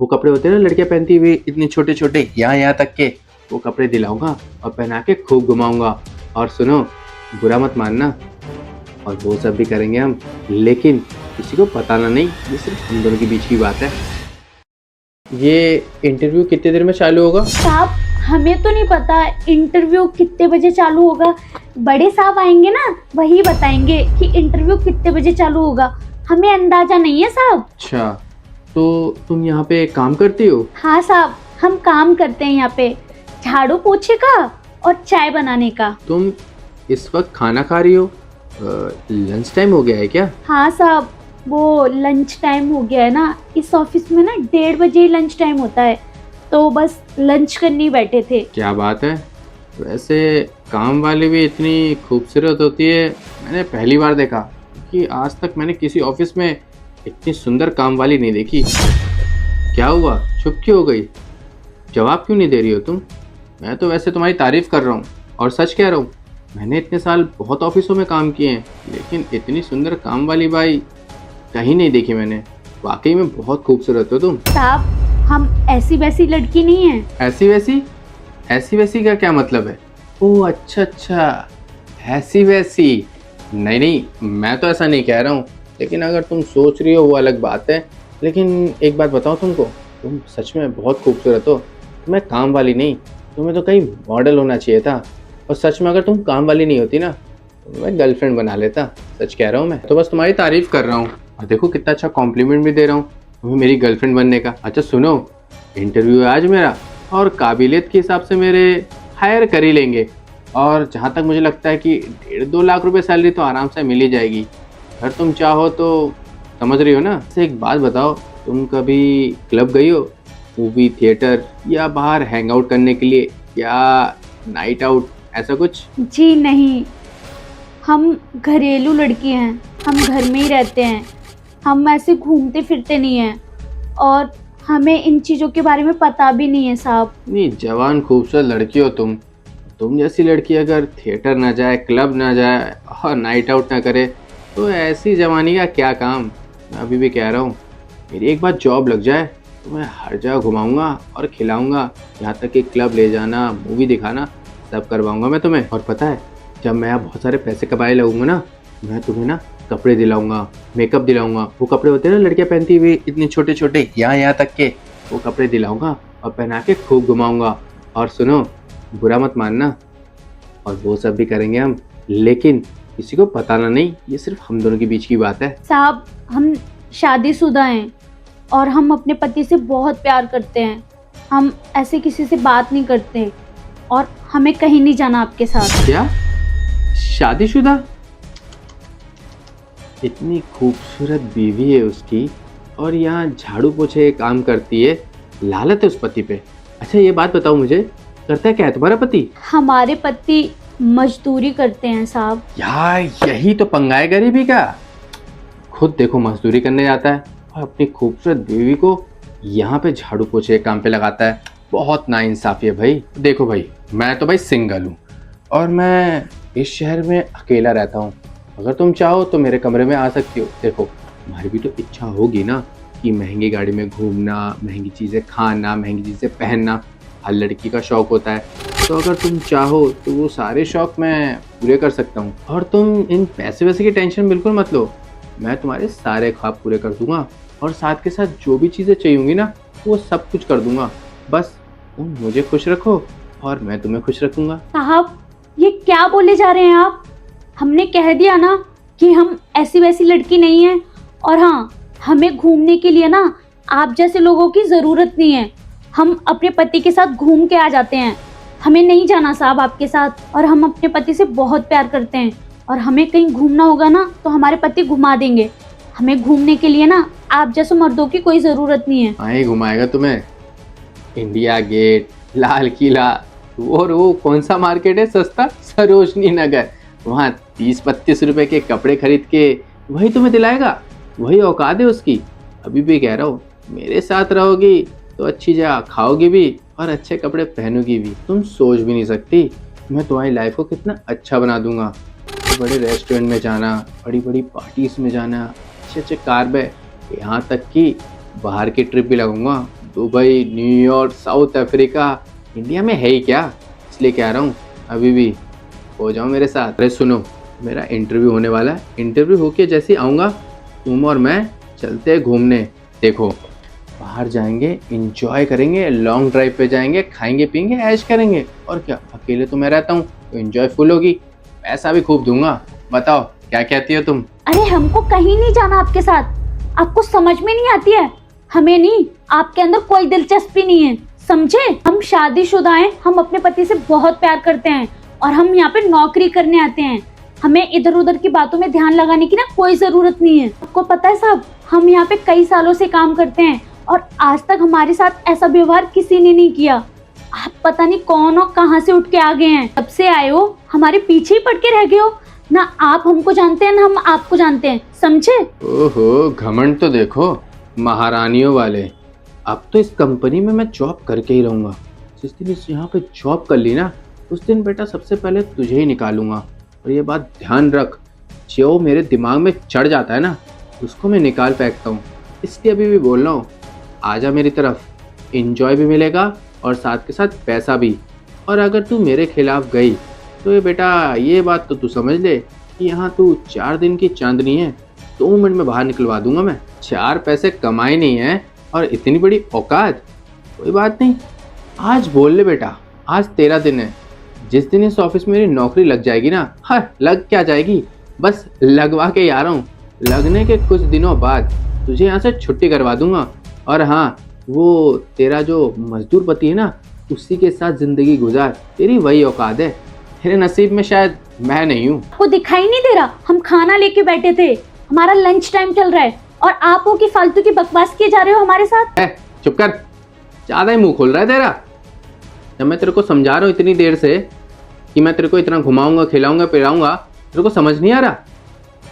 वो कपड़े होते हैं ना लड़कियां पहनती हुई इतने छोटे छोटे यहाँ तक के, वो कपड़े दिलाऊंगा और पहना के खूब घुमाऊंगा। और सुनो, बुरा मत मानना, और वो सब भी करेंगे हम, लेकिन किसी को बताना नहीं, ये सिर्फ हम दोनों के बीच की बात है। ये इंटरव्यू कितने देर में चालू होगा? साहब हमें तो नहीं पता इंटरव्यू कितने बजे चालू होगा। बड़े साहब आएंगे ना, वही बताएंगे कि इंटरव्यू कितने बजे चालू होगा। हमें अंदाजा नहीं है साहब। अच्छा, तो तुम यहाँ पे काम करती हो? हाँ साहब, हम काम करते हैं यहाँ पे, झाड़ू पोछे का और चाय बनाने का। तुम इस वक्त खाना खा रही हो? लंच टाइम हो गया है क्या? हाँ साहब, वो लंच टाइम हो गया है ना, इस ऑफिस में ना 1:30 बजे ही लंच टाइम होता है, तो बस लंच करने ही बैठे थे। क्या बात है, वैसे काम वाली भी इतनी खूबसूरत होती है, मैंने पहली बार देखा कि आज तक मैंने किसी ऑफिस में इतनी सुंदर काम वाली नहीं देखी। क्या हुआ, चुप क्यों हो गई? जवाब क्यों नहीं दे रही हो तुम? मैं तो वैसे तुम्हारी तारीफ कर रहा हूँ और सच कह रहा हूँ, मैंने इतने साल बहुत ऑफिसों में काम किए हैं, लेकिन इतनी सुंदर काम वाली बाई कहीं नहीं देखी मैंने। वाकई में बहुत खूबसूरत हो तुम। साहब हम ऐसी वैसी लड़की नहीं है। ऐसी वैसी? ऐसी वैसी का क्या मतलब है? ओह अच्छा अच्छा, ऐसी वैसी। नहीं नहीं, मैं तो ऐसा नहीं कह रहा हूँ, लेकिन अगर तुम सोच रही हो वो अलग बात है। लेकिन एक बात बताओ तुमको, तुम सच में बहुत खूबसूरत हो। तुम्हें काम वाली नहीं, तुम्हें तो कहीं मॉडल होना चाहिए था। और सच में अगर तुम काम वाली नहीं होती ना, तो मैं गर्लफ्रेंड बना लेता। सच कह रहा हूँ, मैं तो बस तुम्हारी तारीफ कर रहा हूँ, और देखो कितना अच्छा कॉम्प्लीमेंट भी दे रहा हूँ तुम्हें मेरी गर्लफ्रेंड बनने का। अच्छा सुनो, इंटरव्यू है आज मेरा, और काबिलियत के हिसाब से मेरे हायर कर ही लेंगे। और जहाँ तक मुझे लगता है कि 1.5-2 लाख रुपए सैलरी तो आराम से मिल ही जाएगी, अगर तुम चाहो तो। समझ रही हो ना? से एक बात बताओ, तुम कभी क्लब गई हो, मूवी थिएटर, या बाहर हैंग आउट करने के लिए, या नाइट आउट, ऐसा कुछ? जी नहीं, हम घरेलू लड़की हैं, हम घर में ही रहते हैं, हम ऐसे घूमते फिरते नहीं हैं, और हमें इन चीज़ों के बारे में पता भी नहीं है साहब। नहीं, जवान खूबसूरत लड़की हो तुम जैसी लड़की अगर थिएटर ना जाए, क्लब ना जाए और नाइट आउट ना करे, तो ऐसी जवानी का क्या काम। मैं अभी भी कह रहा हूँ, मेरी एक बार जॉब लग जाए तो मैं हर जगह घुमाऊंगा और खिलाऊंगा, यहाँ तक कि क्लब ले जाना, मूवी दिखाना, सब करवाऊंगा मैं तुम्हें। और पता है, जब मैं यहाँ बहुत सारे पैसे कमाने लगूंगा ना, मैं तुम्हें ना कपड़े दिलाऊंगा, मेकअप दिलाऊंगा। वो कपड़े होते हैं ना लड़कियां पहनती हुई इतने छोटे छोटे यहाँ तक के, वो कपड़े दिलाऊंगा और पहना के खूब घुमाऊंगा। और सुनो, बुरा मत मानना, और वो सब भी करेंगे हम, लेकिन किसी को बताना नहीं, ये सिर्फ हम दोनों के बीच की बात है। साहब हम शादीशुदा हैं और हम अपने पति से बहुत प्यार करते हैं, हम ऐसे किसी से बात नहीं करते, और हमें कहीं नहीं जाना आपके साथ। क्या? शादीशुदा? इतनी खूबसूरत बीवी है उसकी, और यहाँ झाड़ू पोछे काम करती है, लालत है उस पति पे। अच्छा ये बात बताओ मुझे, करता क्या है तुम्हारा पति? हमारे पति मजदूरी करते हैं साहब। यार यही तो पंगा है गरीबी का। खुद देखो मजदूरी करने जाता है, और अपनी खूबसूरत बीवी को यहाँ पे झाड़ू पोछे काम पे लगाता है। बहुत नाइंसाफी है भाई। देखो भाई, मैं तो भाई सिंगल हूँ, और मैं इस शहर में अकेला रहता हूँ। अगर तुम चाहो तो मेरे कमरे में आ सकती हो। देखो, तुम्हारी भी तो इच्छा होगी ना कि महंगी गाड़ी में घूमना, महंगी चीज़ें खाना, महंगी चीज़ें पहनना, हर लड़की का शौक होता है। तो अगर तुम चाहो तो वो सारे शौक मैं पूरे कर सकता हूँ। और तुम इन पैसे वैसे की टेंशन बिल्कुल मत लो, मैं तुम्हारे सारे ख्वाब पूरे कर दूंगा, और साथ के साथ जो भी चीज़ें चाहिए होंगी ना, वो सब कुछ कर दूंगा। बस तुम मुझे खुश रखो और मैं तुम्हें खुश रखूंगा। साहब ये क्या बोले जा रहे हैं आप? हमने कह दिया ना कि हम ऐसी वैसी लड़की नहीं है, और हाँ, हमें घूमने के लिए ना आप जैसे लोगों की ज़रूरत नहीं है। हम अपने पति के साथ घूम के आ जाते हैं, हमें नहीं जाना साहब आपके साथ। और हम अपने पति से बहुत प्यार करते हैं, और हमें कहीं घूमना होगा ना तो हमारे पति घुमा देंगे। हमें घूमने के लिए ना आप जैसे मर्दों की कोई ज़रूरत नहीं है। हाँ ही घुमाएगा तुम्हें, इंडिया गेट, लाल किला, और वो कौन सा मार्केट है सस्ता, सरोजनी नगर, वहाँ 30-32 रुपए के कपड़े खरीद के वही तुम्हें दिलाएगा। वही औकात है उसकी। अभी भी कह रहा हूँ, मेरे साथ रहोगी तो अच्छी जगह खाओगी भी और अच्छे कपड़े पहनोगी भी। तुम सोच भी नहीं सकती मैं तुम्हारी लाइफ को कितना अच्छा बना दूंगा। बड़े बड़े रेस्टोरेंट में जाना, बड़ी बड़ी पार्टीज में जाना, अच्छे अच्छे कार में, यहाँ तक कि बाहर की ट्रिप भी लगाऊंगा, Dubai, New York, south Africa, India में है ही क्या? इसलिए कह रहा हूँ अभी भी हो जाओ मेरे साथ। अरे सुनो, मेरा इंटरव्यू होने वाला है, इंटरव्यू होके जैसे ही आऊँगा तुम और मैं चलते हैं घूमने। देखो बाहर जाएंगे, इंजॉय करेंगे, लॉन्ग ड्राइव पे जाएंगे, खाएंगे पिएंगे, ऐश करेंगे। और क्या, अकेले तो मैं रहता हूँ तो इंजॉय फुल होगी, पैसा भी खूब दूंगा। बताओ क्या कहती हो तुम? अरे हमको कहीं नहीं जाना आपके साथ, आपको समझ में नहीं आती है। हमें नहीं, आपके अंदर कोई दिलचस्पी नहीं है, समझे? हम शादीशुदा हैं, हम अपने पति से बहुत प्यार करते हैं और हम यहाँ पे नौकरी करने आते हैं। हमें इधर उधर की बातों में ध्यान लगाने की ना कोई जरूरत नहीं है। आपको पता है साहब, हम यहाँ पे कई सालों से काम करते हैं और आज तक हमारे साथ ऐसा व्यवहार किसी ने नहीं किया। आप पता नहीं कौन और कहाँ से उठ के आ गए हैं। तब से आए हो, हमारे पीछे ही पड़ के रह गए हो। ना आप हमको जानते हैं ना हम आपको जानते हैं, समझे? ओहो, घमंड तो देखो महारानियों वाले। अब तो इस कंपनी में मैं जॉब करके ही रहूंगा। जिस दिन इस यहाँ पे जॉब कर ली ना, उस दिन बेटा सबसे पहले तुझे ही निकालूंगा। और ये बात ध्यान रख, जो मेरे दिमाग में चढ़ जाता है ना उसको मैं निकाल फेंकता हूँ। इसलिए अभी भी बोल रहा हूँ, आजा मेरी तरफ, इंजॉय भी मिलेगा और साथ के साथ पैसा भी। और अगर तू मेरे खिलाफ गई तो ये बेटा ये बात तो तू समझ ले कि यहाँ तू 4 दिन की चांदनी है, 2 मिनट में बाहर निकलवा दूंगा मैं। 4 पैसे कमाए नहीं है और इतनी बड़ी औकात। कोई बात नहीं, आज बोल ले बेटा, आज तेरा दिन है। जिस दिन इस ऑफिस में मेरी नौकरी लग जाएगी ना, हाँ लग क्या जाएगी, बस लगवा के ही आ रहा हूँ। लगने के कुछ दिनों बाद तुझे यहाँ से छुट्टी करवा दूंगा। और हाँ, वो तेरा जो मजदूर पति है ना, उसी के साथ जिंदगी गुजार, तेरी वही औकात है। तेरे नसीब में शायद मैं नहीं हूँ। आपको दिखाई नहीं दे रहा? हम खाना लेके बैठे थे, हमारा लंच टाइम चल रहा है और आप हो कि फालतू की बकवास किए जा रहे हो हमारे साथ। चुप कर, ज्यादा ही मुंह खोल रहा है तेरा। जब मैं तेरे को समझा रहा हूँ इतनी देर से कि मैं तेरे को इतना घुमाऊंगा, खिलाऊंगा, पिलाऊंगा, तेरे को समझ नहीं आ रहा?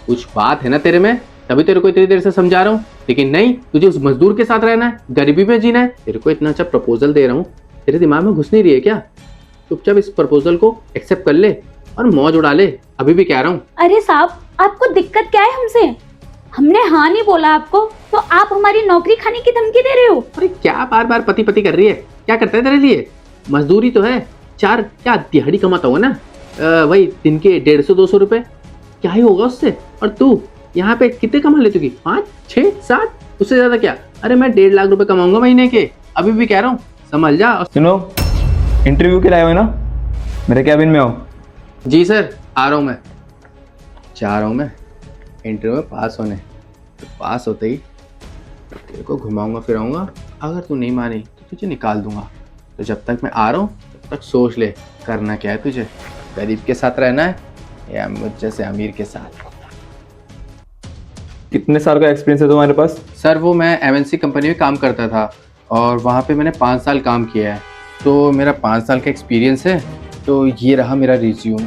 कुछ बात है ना तेरे में, तभी तेरे को इतनी देर से समझा रहा हूँ। लेकिन नहीं, तुझे उस मजदूर के साथ रहना है, गरीबी में जीना है। तेरे को इतना अच्छा प्रपोजल दे रहा हूँ, तेरे दिमाग में घुस नहीं रही है क्या? चुपचाप इस प्रपोजल को एक्सेप्ट कर ले और मौज उड़ा ले। अभी भी कह रहा हूँ। अरे साहब, आपको दिक्कत क्या है हमसे? हमने हाँ नहीं बोला आपको, तो आप हमारी नौकरी खाने की धमकी दे रहे हो। अरे क्या बार बार पति पति कर रही है? क्या करता है तेरे लिए? मजदूरी तो है, 4 क्या दिहाड़ी कमाता होगा ना, वही दिन के 150-200 रुपए, क्या ही होगा उससे। और तू यहाँ पे कितने कमा लेती होगी? 5, 6, 7, उससे ज्यादा क्या? अरे मैं 1.5 लाख रुपए कमाऊंगा महीने के। अभी भी कह रहा हूँ, समझ जा। सुनो, इंटरव्यू के लिए आए हो ना, मेरे कैबिन में आओ। जी सर, आ रहा हूँ मैं, जा रहा हूँ मैं इंटरव्यू में पास होने। तो पास होते ही तेरे को घुमाऊंगा फिराऊंगा। अगर तू नहीं मानी तो तुझे निकाल दूंगा। तो जब तक मैं आ रहा हूँ तब तक सोच ले करना क्या है तुझे, गरीब के साथ रहना है या मुझ जैसे अमीर के साथ। कितने साल का एक्सपीरियंस है तुम्हारे पास? सर वो मैं एमएनसी कंपनी में काम करता था और वहाँ पे मैंने 5 साल काम किया है, तो मेरा 5 साल का एक्सपीरियंस है। तो ये रहा मेरा रिज्यूम।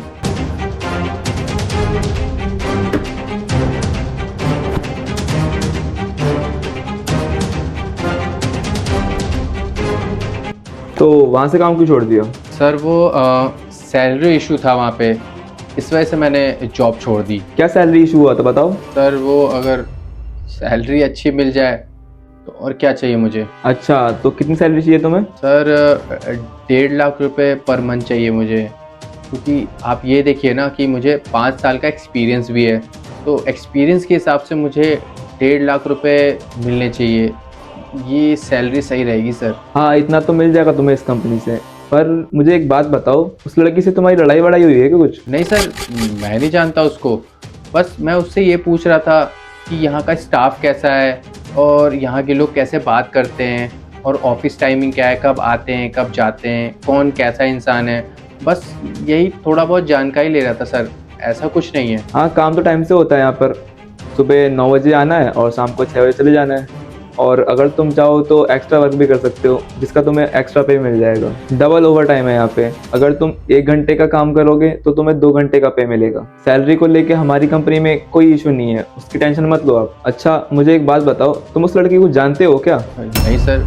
तो वहाँ से काम क्यों छोड़ दिया? सर वो सैलरी इशू था वहाँ पे, इस वजह से मैंने जॉब छोड़ दी। क्या सैलरी इशू हुआ तो बताओ। सर वो अगर सैलरी अच्छी मिल जाए तो और क्या चाहिए मुझे। अच्छा, तो कितनी सैलरी चाहिए तुम्हें? सर 1.5 लाख रुपए पर मंथ चाहिए मुझे, क्योंकि आप ये देखिए ना कि मुझे 5 साल का एक्सपीरियंस भी है, तो एक्सपीरियंस के हिसाब से मुझे 1.5 लाख रुपए मिलने चाहिए। ये सैलरी सही रहेगी सर? हाँ, इतना तो मिल जाएगा तुम्हें इस कंपनी से। पर मुझे एक बात बताओ, उस लड़की से तुम्हारी लड़ाई वड़ाई हुई है क्या कुछ? नहीं सर, मैं नहीं जानता उसको। बस मैं उससे ये पूछ रहा था कि यहाँ का स्टाफ कैसा है और यहाँ के लोग कैसे बात करते हैं और ऑफिस टाइमिंग क्या है, कब आते हैं कब जाते हैं, कौन कैसा इंसान है। बस यही थोड़ा बहुत जानकारी ले रहा था सर, ऐसा कुछ नहीं है। हाँ, काम तो टाइम से होता है यहाँ पर। सुबह 9 बजे आना है और शाम को 6 बजे चले जाना है। और अगर तुम चाहो तो एक्स्ट्रा वर्क भी कर सकते हो, जिसका तुम्हें एक्स्ट्रा पे मिल जाएगा। डबल ओवर टाइम है यहाँ पे। अगर तुम 1 घंटे का काम करोगे तो तुम्हें 2 घंटे का पे मिलेगा। सैलरी को लेके हमारी कंपनी में कोई इशू नहीं है, उसकी टेंशन मत लो आप। अच्छा, मुझे एक बात बताओ, तुम उस लड़की को जानते हो क्या? नहीं सर,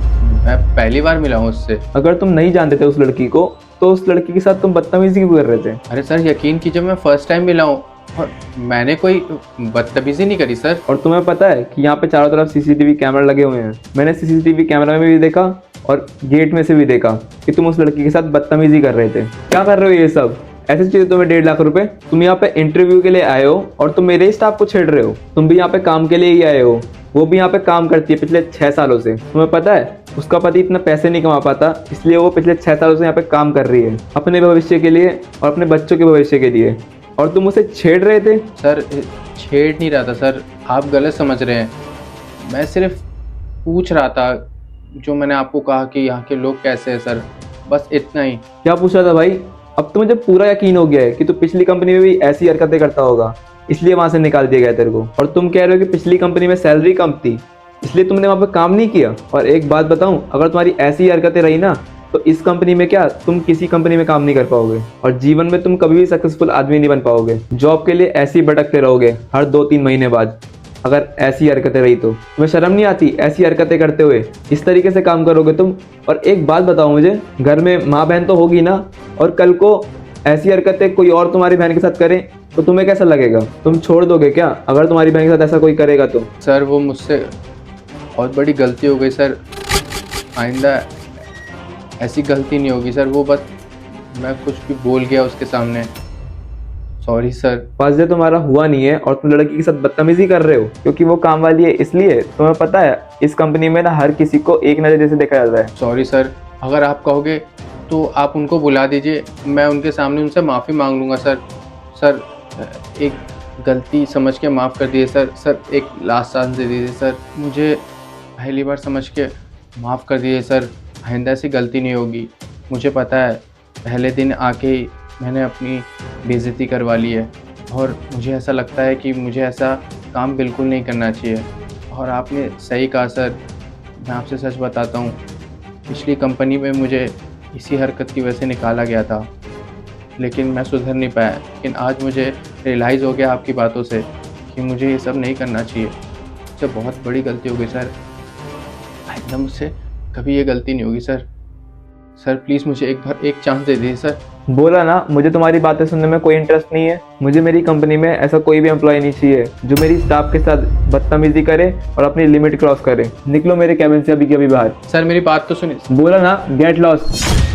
मैं पहली बार मिला हूँ उससे। अगर तुम नहीं जानते थे उस लड़की को, तो उस लड़की के साथ तुम बदतमीजी क्यों कर रहे थे? अरे सर, यकीन कीजिए मैं फर्स्ट टाइम मिला हूँ और मैंने कोई बदतमीजी नहीं करी सर। और तुम्हें पता है कि यहाँ पे चारों तरफ सीसीटीवी कैमरा लगे हुए हैं। मैंने सीसीटीवी कैमरा में भी देखा और गेट में से भी देखा कि तुम उस लड़की के साथ बदतमीजी कर रहे थे। क्या कर रहे हो ये सब? ऐसे चाहिए तुम्हें 1.5 लाख रुपए? तुम यहाँ पे इंटरव्यू के लिए आए हो और तुम मेरे ही स्टाफ को छेड़ रहे हो। तुम भी यहाँ पे काम के लिए ही आए हो, वो भी यहाँ पे काम करती है पिछले 6 सालों से। तुम्हें पता है उसका पति इतना पैसे नहीं कमा पाता, इसलिए वो पिछले 6 सालों से यहाँ पे काम कर रही है अपने भविष्य के लिए और अपने बच्चों के भविष्य के लिए, और तुम उसे छेड़ रहे थे। सर छेड़ नहीं रहा था सर, आप गलत समझ रहे हैं। मैं सिर्फ पूछ रहा था, जो मैंने आपको कहा कि यहाँ के लोग कैसे हैं सर, बस इतना ही। क्या पूछ रहा था भाई? अब तो मुझे पूरा यकीन हो गया है कि तू पिछली कंपनी में भी ऐसी हरकतें करता होगा, इसलिए वहां से निकाल दिया गया तेरे को। और तुम कह रहे हो कि पिछली कंपनी में सैलरी कम थी, इसलिए तुमने वहां पर काम नहीं किया। और एक बात बताऊं, अगर तुम्हारी ऐसी हरकतें रही ना तो इस कंपनी में क्या तुम किसी कंपनी में काम नहीं कर पाओगे, और जीवन में तुम कभी भी सक्सेसफुल आदमी नहीं बन पाओगे। जॉब के लिए ऐसे ही भटकते रहोगे हर 2-3 महीने बाद, अगर ऐसी हरकतें रही तो। तुम्हें शर्म नहीं आती ऐसी हरकतें करते हुए? इस तरीके से काम करोगे तुम? और एक बात बताओ मुझे, घर में माँ बहन तो होगी ना, और कल को ऐसी हरकतें कोई और तुम्हारी बहन के साथ करे तो तुम्हें कैसा लगेगा? तुम छोड़ दोगे क्या अगर तुम्हारी बहन के साथ ऐसा कोई करेगा तो? सर वो मुझसे बहुत बड़ी गलती हो गई सर, आइंदा ऐसी गलती नहीं होगी सर। वो बस मैं कुछ भी बोल गया उसके सामने, सॉरी सर। वाजे तुम्हारा हुआ नहीं है और तुम लड़की के साथ बदतमीजी कर रहे हो क्योंकि वो काम वाली है इसलिए। तुम्हें पता है इस कंपनी में ना हर किसी को एक नज़र से देखा जाता है। सॉरी सर, अगर आप कहोगे तो आप उनको बुला दीजिए, मैं उनके सामने उनसे माफ़ी मांग लूँगा सर। सर एक गलती समझ के माफ़ कर दिए सर। सर एक लास्ट चांस दे दीजिए सर, मुझे पहली बार समझ के माफ़ कर दिए सर। आइंदा ऐसी गलती नहीं होगी। मुझे पता है पहले दिन आके ही मैंने अपनी बेइज्जती करवा ली है, और मुझे ऐसा लगता है कि मुझे ऐसा काम बिल्कुल नहीं करना चाहिए। और आपने सही कहा सर, मैं आपसे सच बताता हूँ, पिछली कंपनी में मुझे इसी हरकत की वजह से निकाला गया था, लेकिन मैं सुधर नहीं पाया। लेकिन आज मुझे रियलाइज़ हो गया आपकी बातों से कि मुझे ये सब नहीं करना चाहिए। मुझसे बहुत बड़ी गलती हो गई सर, आइंदा मुझसे कभी ये गलती नहीं होगी सर। सर प्लीज़ मुझे एक चांस दे दीजिए सर। बोला ना, मुझे तुम्हारी बातें सुनने में कोई इंटरेस्ट नहीं है। मुझे मेरी कंपनी में ऐसा कोई भी एम्प्लॉय नहीं चाहिए जो मेरी स्टाफ के साथ बदतमीजी करे और अपनी लिमिट क्रॉस करे। निकलो मेरे कैबिन से अभी के अभी बाहर। सर मेरी बात तो सुनिए। बोला ना, गेट लॉस्ट।